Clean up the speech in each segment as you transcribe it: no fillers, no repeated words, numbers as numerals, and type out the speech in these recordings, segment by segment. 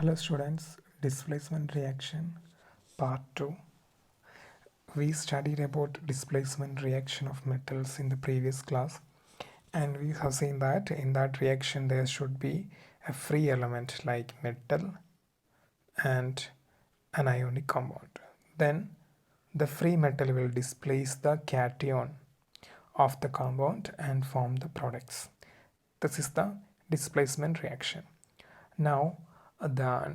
Hello students, displacement reaction part 2. We studied about displacement reaction of metals in the previous class, and we have seen that in that reaction there should be a free element like metal and an ionic compound. Then the free metal will displace the cation of the compound and form the products. This is the displacement reaction. Now, the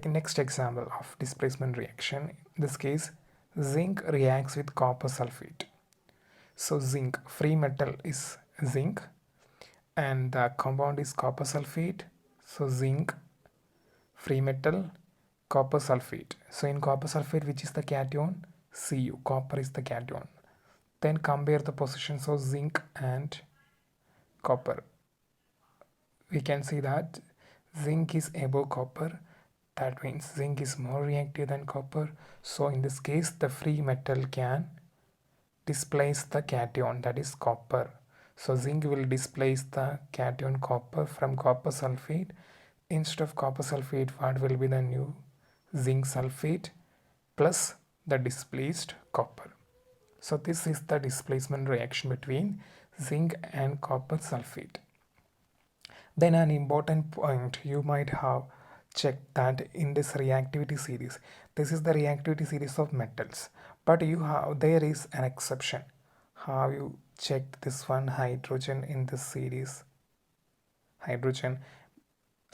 next example of displacement reaction, in this case, zinc reacts with copper sulfate. So zinc, free metal is zinc and the compound is copper sulfate. So zinc, free metal, copper sulfate. So in copper sulfate, which is the cation? Cu, copper is the cation. Then compare the positions of zinc and copper. We can see that zinc is above copper. That means zinc is more reactive than copper. So in this case, the free metal can displace the cation, that is copper. So zinc will displace the cation copper from copper sulfate. Instead of copper sulfate, what will be the new zinc sulfate plus the displaced copper. So this is the displacement reaction between zinc and copper sulfate. Then an important point, you might have checked that in this reactivity series, this is the reactivity series of metals, but there is an exception. Have you checked this one, hydrogen in this series? Hydrogen,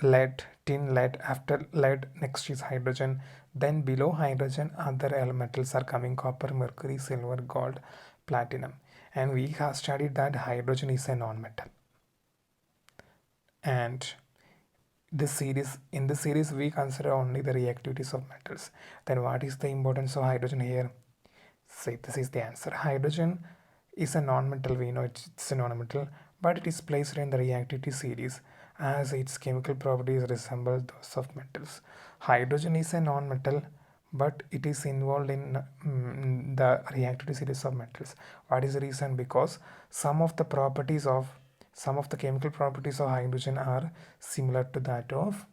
lead, tin, lead, after lead next is hydrogen, then below hydrogen other metals are coming: copper, mercury, silver, gold, platinum. And we have studied that hydrogen is a non-metal. And in this series we consider only the reactivities of metals. Then what is the importance of hydrogen here? Say this is the answer. Hydrogen is a non-metal. We know it's a non-metal, but it is placed in the reactivity series as its chemical properties resemble those of metals. Hydrogen is a non-metal, but it is involved in the reactivity series of metals. What is the reason? Because some of the chemical properties of hydrogen are similar to that of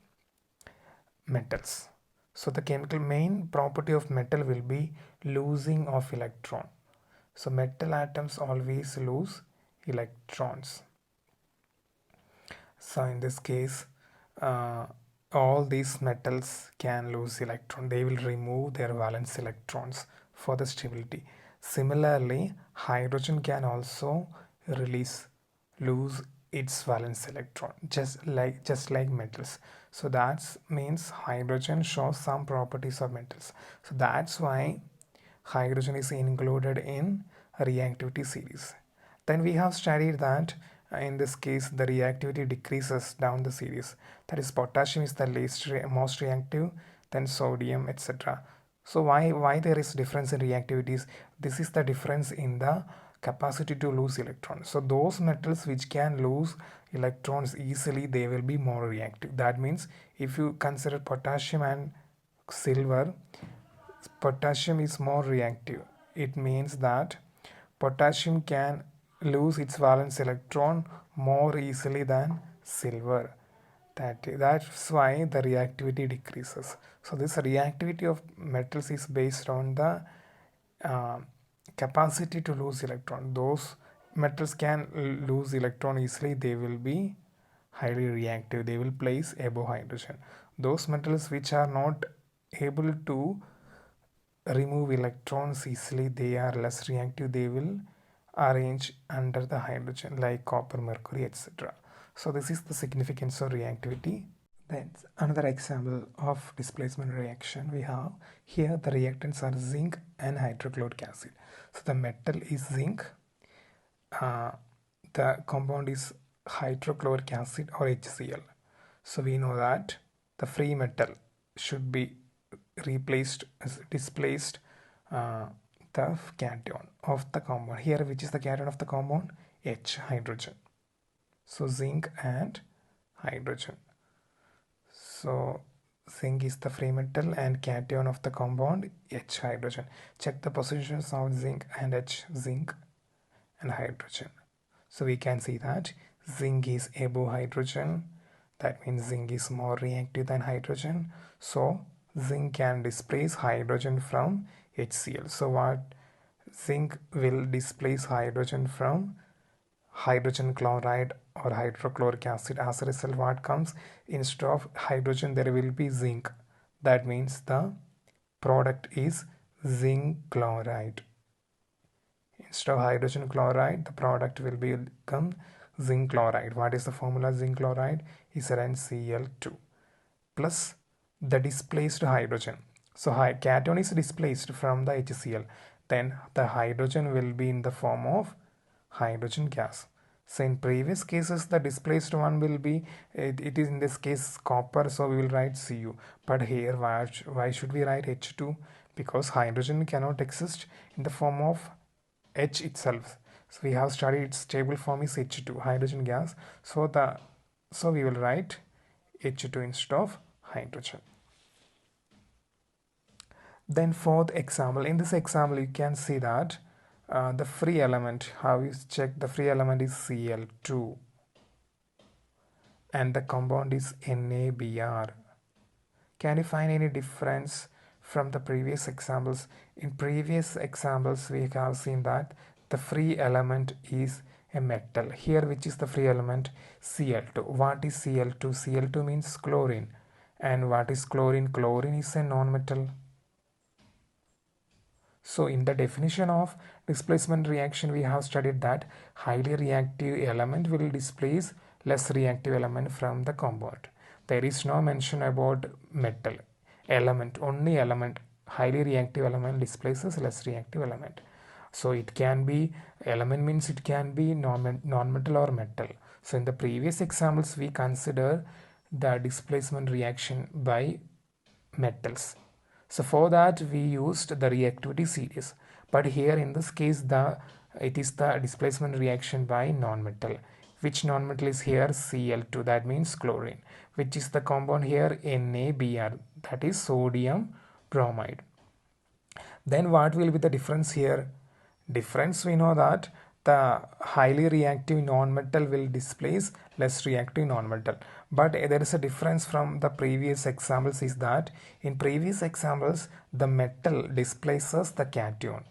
metals. So the main property of metal will be losing of electron. So metal atoms always lose electrons. So in this case, all these metals can lose electron. They will remove their valence electrons for the stability. Similarly, hydrogen can also lose its valence electron, just like metals. So that means hydrogen shows some properties of metals. So that's why hydrogen is included in reactivity series. Then we have studied that in this case the reactivity decreases down the series. That is, potassium is the most reactive, then sodium, etc. So why there is difference in reactivities? This is the difference in the capacity to lose electrons. So those metals which can lose electrons easily, they will be more reactive. That means if you consider potassium and silver, potassium is more reactive. It means that potassium can lose its valence electron more easily than silver. That's why the reactivity decreases. So this reactivity of metals is based on the capacity to lose electron. Those metals can lose electron easily, they will be highly reactive. They will place above hydrogen. Those metals which are not able to remove electrons easily, they are less reactive. They will arrange under the hydrogen like copper, mercury, etc. So this is the significance of reactivity. Then another example of displacement reaction we have here. The reactants are zinc and hydrochloric acid. So the metal is zinc, the compound is hydrochloric acid or HCl. So we know that the free metal should be displaced the cation of the compound. Here, which is the cation of the compound? H, hydrogen. So zinc and hydrogen. So zinc is the free metal and cation of the compound H, hydrogen. Check the positions of zinc and H, zinc and hydrogen. So we can see that zinc is above hydrogen, That means zinc is more reactive than hydrogen. So zinc can displace hydrogen from HCl. So what? Zinc will displace hydrogen from hydrogen chloride or hydrochloric acid. As a result, what comes? Instead of hydrogen, there will be zinc. That means the product is zinc chloride. Instead of hydrogen chloride, the product will become zinc chloride. What is the formula? Zinc chloride is NCl2 plus the displaced hydrogen. So cation is displaced from the HCl. Then the hydrogen will be in the form of hydrogen gas. So in previous cases, the displaced one will be, it is in this case copper, so we will write Cu. But here, why should we write H2? Because hydrogen cannot exist in the form of H itself. So we have studied its stable form is H2, hydrogen gas. So we will write H2 instead of hydrogen. Then fourth example, in this example you can see that the free element, how you check the free element is Cl2 and the compound is NaBr. Can you find any difference from the previous examples? In previous examples we have seen that the free element is a metal. Here which is the free element? Cl2. What is Cl2? Cl2 means chlorine. And what is chlorine? Chlorine is a non-metal. So in the definition of displacement reaction, we have studied that highly reactive element will displace less reactive element from the compound. There is no mention about metal element, only element, highly reactive element displaces less reactive element. So it can be, element means it can be non-metal or metal. So in the previous examples, we consider the displacement reaction by metals. So for that we used the reactivity series, but here in this case it is the displacement reaction by non-metal. Which non-metal is here? Cl2, that means chlorine. Which is the compound here? NaBr, that is sodium bromide. Then what will be the difference here? Difference, we know that the highly reactive non-metal will displace less reactive non-metal. But there is a difference from the previous examples is that in previous examples the metal displaces the cation.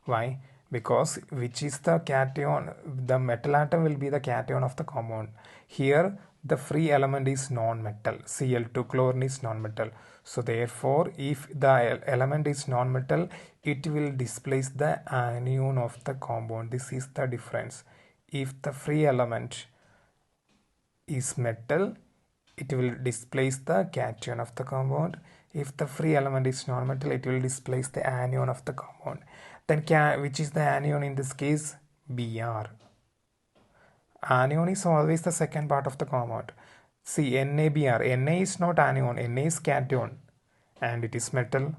Why? Because which is the cation? The metal atom will be the cation of the compound. Here the free element is non-metal. Cl2, chlorine is non-metal. So therefore, if the element is non-metal, it will displace the anion of the compound. This is the difference. If the free element is metal, it will displace the cation of the compound. If the free element is non-metal, it will displace the anion of the compound. Then which is the anion in this case? Br. Anion is always the second part of the compound. See, NaBr. Na is not anion, Na is cation and it is metal.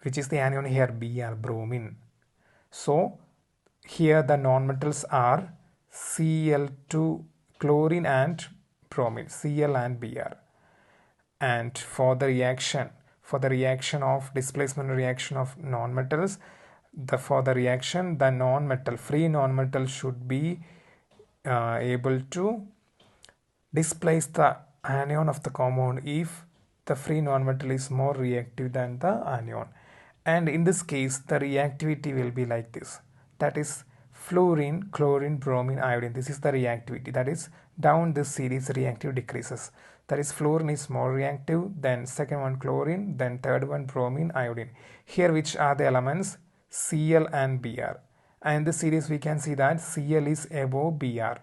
Which is the anion here? Br, bromine. So here the non-metals are Cl2, chlorine and bromine, Cl and Br. And for the reaction of displacement reaction of non-metals, for the reaction the non-metal, free non-metal should be able to displace the anion of the compound if the free non-metal is more reactive than the anion. And in this case the reactivity will be like this, that is fluorine, chlorine, bromine, iodine. This is the reactivity, that is down this series reactive decreases. That is fluorine is more reactive, then second one chlorine, then third one bromine, iodine. Here which are the elements? Cl and Br. And in this series we can see that Cl is above Br,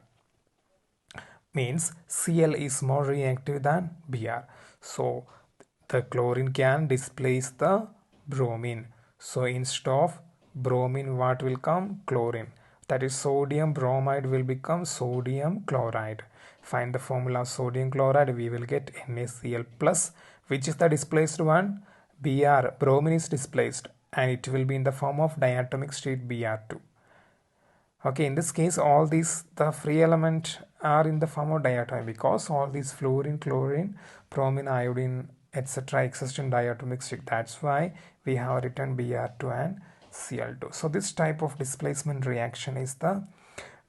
means Cl is more reactive than Br. So the chlorine can displace the bromine. So instead of bromine, what will come? Chlorine. That is sodium bromide will become sodium chloride. Find the formula of sodium chloride. We will get NaCl plus. Which is the displaced one? Br. Bromine is displaced and it will be in the form of diatomic state Br2. Okay, in this case all these the free element are in the form of diatomic because all these fluorine, chlorine, bromine, iodine, etc. exist in diatomic state. That's why we have written Br2 and Cl2. So this type of displacement reaction is the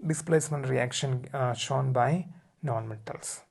displacement reaction shown by nonmetals.